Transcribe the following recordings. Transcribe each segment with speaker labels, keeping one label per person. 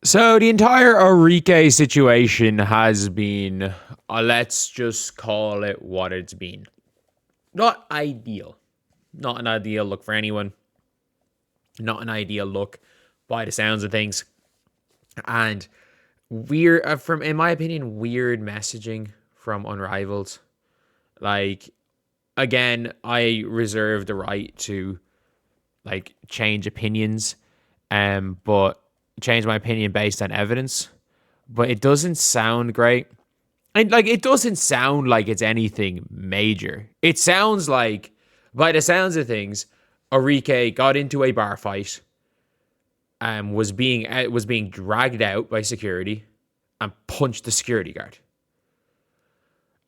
Speaker 1: So the entire Arike situation has been, let's just call it what it's been. Not ideal. Not an ideal look for anyone. Not an ideal look by the sounds of things. And weird, from in my opinion, weird messaging from Unrivaled. Like, again, I reserve the right to change opinions, but change my opinion based on evidence. But it doesn't sound great. And it doesn't sound like it's anything major. It sounds like, by the sounds of things, Arike got into a bar fight, was being dragged out by security, and punched the security guard.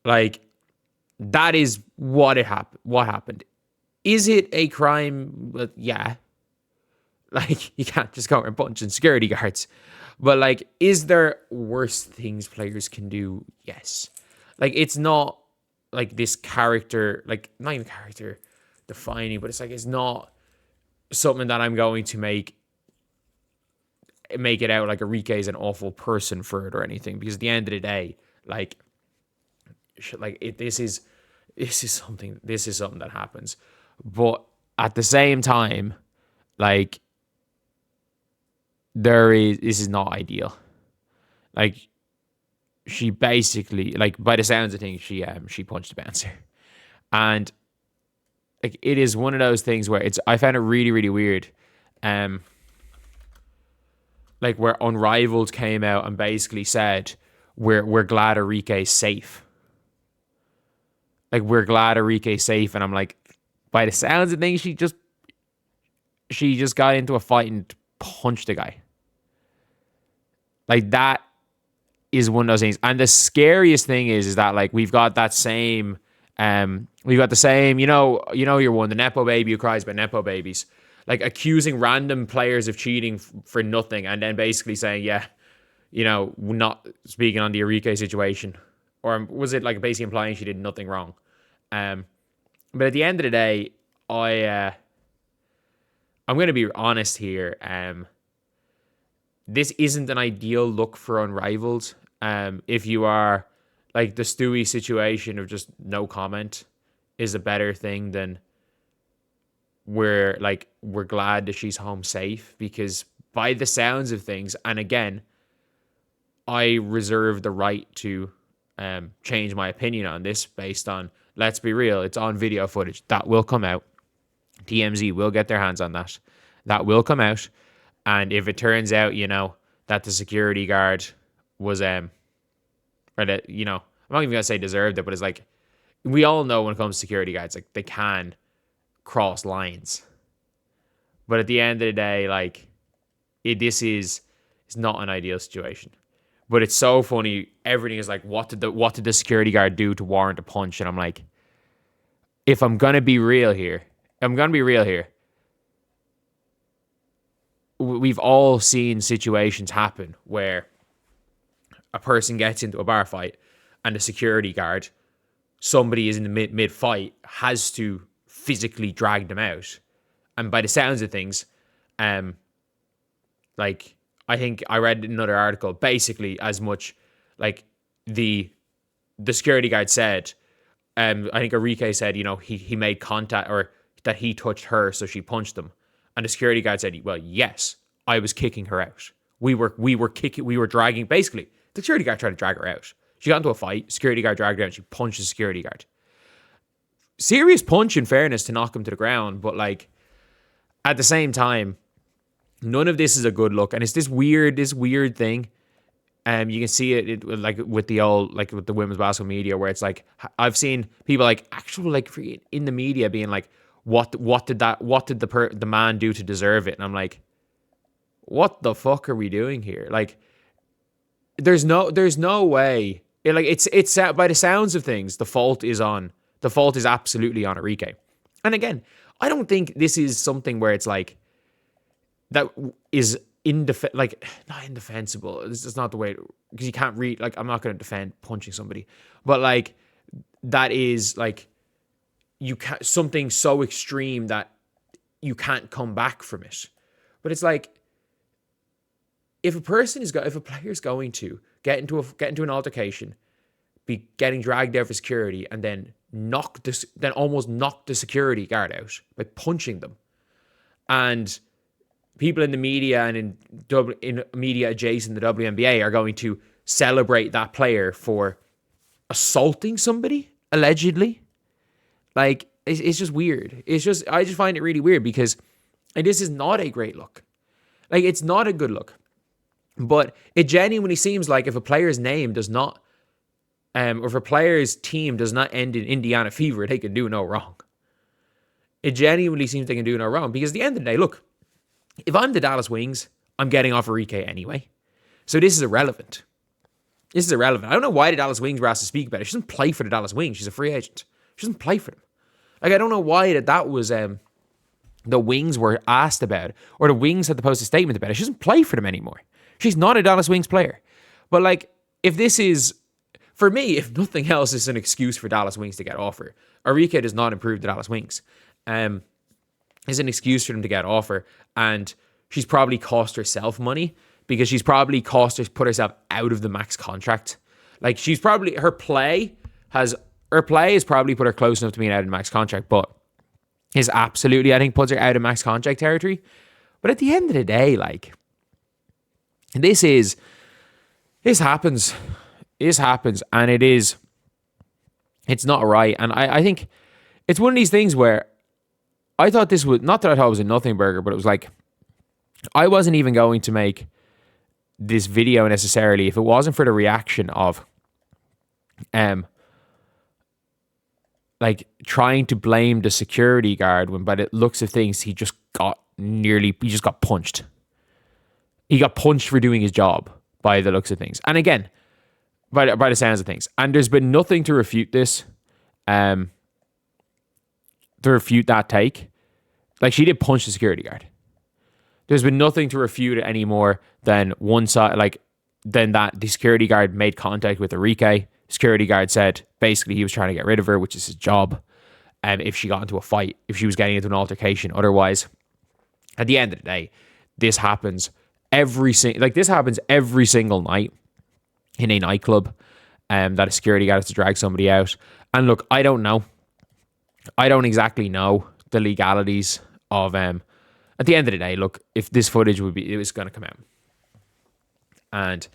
Speaker 1: Like, that is what happened. Is it a crime? Well, yeah. Like, you can't just go around punching security guards. But, is there worse things players can do? Yes. It's not, this character, not even character defining, but it's not something that I'm going to make it out like Arike is an awful person for it or anything. Because at the end of the day, this is something that happens. But at the same time, this is not ideal. She basically, by the sounds of things, she punched a bouncer. And it is one of those things where I found it really, really weird. Where Unrivaled came out and basically said, we're glad Arike's safe. We're glad Arike's safe. And I'm like, by the sounds of things, she just got into a fight and punched a guy. That is one of those things. And the scariest thing is that we've got that same, we've got the same, you're one, the Nepo baby who cries about Nepo babies, accusing random players of cheating for nothing. And then basically saying, yeah, not speaking on the Arike situation. Or was it basically implying she did nothing wrong? But at the end of the day, I'm going to be honest here. This isn't an ideal look for Unrivaled. If you are the Stewie situation of just no comment is a better thing than we're glad that she's home safe, because by the sounds of things, and again, I reserve the right to change my opinion on this based on, let's be real, it's on video footage that will come out. TMZ will get their hands on that. That will come out. And if it turns out, that the security guard was, or that, I'm not even going to say deserved it, but it's we all know when it comes to security guards, they can cross lines. But at the end of the day, this is not an ideal situation. But it's so funny. Everything is what did the security guard do to warrant a punch? And I'm like, if I'm going to be real here, we've all seen situations happen where a person gets into a bar fight and the security guard, somebody is in the mid fight, has to physically drag them out. And by the sounds of things, I think I read another article, basically as much the security guard said, I think Arike said, he made contact, or that he touched her, so she punched him. And the security guard said, well, yes, I was kicking her out. We were dragging, basically, the security guard tried to drag her out. She got into a fight, security guard dragged her out, and she punched the security guard. Serious punch, in fairness, to knock him to the ground, but at the same time, none of this is a good look. And it's this weird thing. You can see it with the old, with the women's basketball media, where it's I've seen people in the media being what did the man do to deserve it? And I'm like, what the fuck are we doing here? There's no way. It's by the sounds of things, the fault is absolutely on Arike. And again, I don't think this is something where it's that is not indefensible. This is not the way, because you can't read, I'm not going to defend punching somebody, but that is you can't, something so extreme that you can't come back from it. But it's if a player's going to get into an altercation, be getting dragged out for security, and then almost knock the security guard out by punching them, and people in the media and in media adjacent to the WNBA are going to celebrate that player for assaulting somebody allegedly, like it's just weird. I just find it really weird because this is not a great look. Like, it's not a good look. But it genuinely seems like if a player's name does not, or if a player's team does not end in Indiana Fever, they can do no wrong. It genuinely seems they can do no wrong because at the end of the day, look, if I'm the Dallas Wings, I'm getting off Arike anyway. So this is irrelevant. I don't know why the Dallas Wings were asked to speak about it. She doesn't play for the Dallas Wings. She's a free agent. She doesn't play for them. Like, I don't know why that was the Wings were asked about, or the Wings had to post a statement about it. She doesn't play for them anymore. She's not a Dallas Wings player. But, like, if this is, for me, if nothing else, is an excuse for Dallas Wings to get off her. Arike does not improve the Dallas Wings. It's an excuse for them to get off her. And she's probably cost herself money because she's probably put herself out of the max contract. Like, she's probably, her play has probably put her close enough to being out of the max contract, but is absolutely, I think, puts her out of max contract territory. But at the end of the day, like, this happens, and it's not right. And I think it's one of these things where I thought this was, not that I thought it was a nothing burger, but it was like, I wasn't even going to make this video necessarily if it wasn't for the reaction of, like, trying to blame the security guard when by the looks of things, he just got punched. He got punched for doing his job by the looks of things. And again, by the sounds of things. And there's been nothing to refute this, to refute that take. Like, she did punch the security guard. There's been nothing to refute it anymore than one side, like, than that the security guard made contact with Arike. Security guard said basically he was trying to get rid of her, which is his job. If she got into a fight, if she was getting into an altercation, otherwise, at the end of the day, this happens every single night in a nightclub. That a security guard has to drag somebody out. And look, I don't exactly know the legalities of. At the end of the day, look, if this footage it was going to come out, and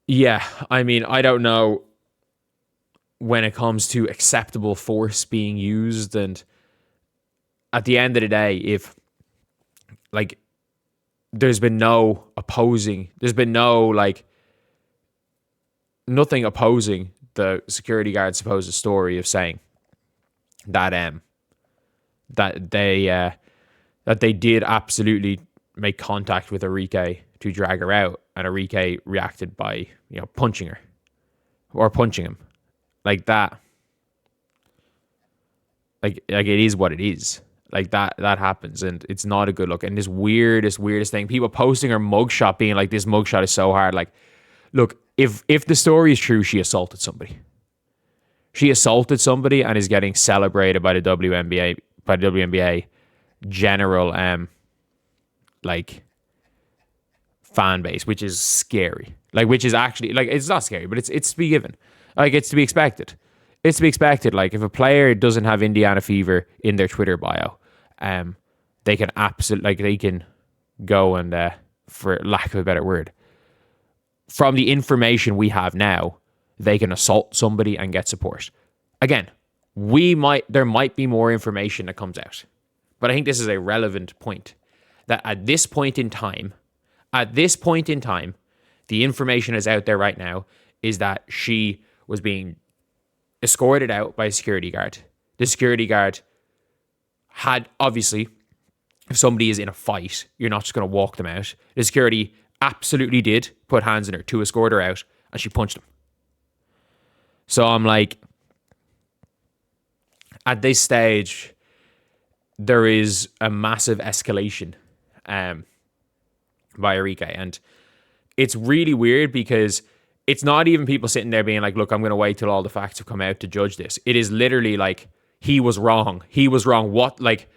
Speaker 1: yeah, I mean, I don't know when it comes to acceptable force being used. And at the end of the day, if, like, there's been no opposing nothing opposing the security guard's supposed story of saying that that they did absolutely make contact with Arike to drag her out, and Arike reacted by, punching her or punching him. Like that. Like it is what it is. Like that happens, and it's not a good look. And this weirdest thing, people posting her mugshot being like, this mugshot is so hard. Like, look, if the story is true, she assaulted somebody. She assaulted somebody and is getting celebrated by the WNBA general like fan base, which is scary. Like, which is actually, like, it's not scary, but it's to be given. Like, it's to be expected. It's to be expected. Like, if a player doesn't have Indiana Fever in their Twitter bio, they can they can go and, for lack of a better word, from the information we have now, they can assault somebody and get support. Again, there might be more information that comes out, but I think this is a relevant point. That at this point in time, the information is out there right now is that she was being escorted out by a security guard. The security guard had, obviously, if somebody is in a fight, you're not just going to walk them out. The security absolutely did put hands on her to escort her out, and she punched him. So I'm like, at this stage, there is a massive escalation by Arike. And it's really weird because it's not even people sitting there being like, look, I'm going to wait till all the facts have come out to judge this. It is literally like, he was wrong. What? Like,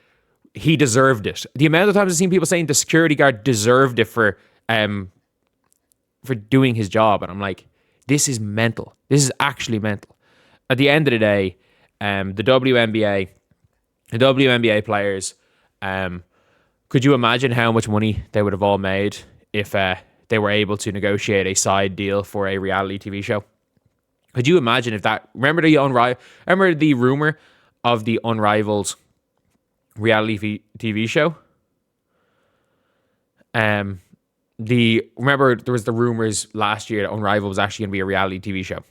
Speaker 1: he deserved it. The amount of times I've seen people saying the security guard deserved it for for doing his job. And I'm like, this is mental. This is actually mental. At the end of the day, the WNBA players, could you imagine how much money they would have all made if they were able to negotiate a side deal for a reality TV show? Could you imagine if that? Remember the rumor of the Unrivaled reality TV show? Remember there was the rumors last year that Unrivaled was actually going to be a reality TV show.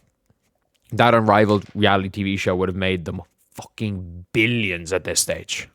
Speaker 1: That Unrivaled reality TV show would have made them fucking billions at this stage.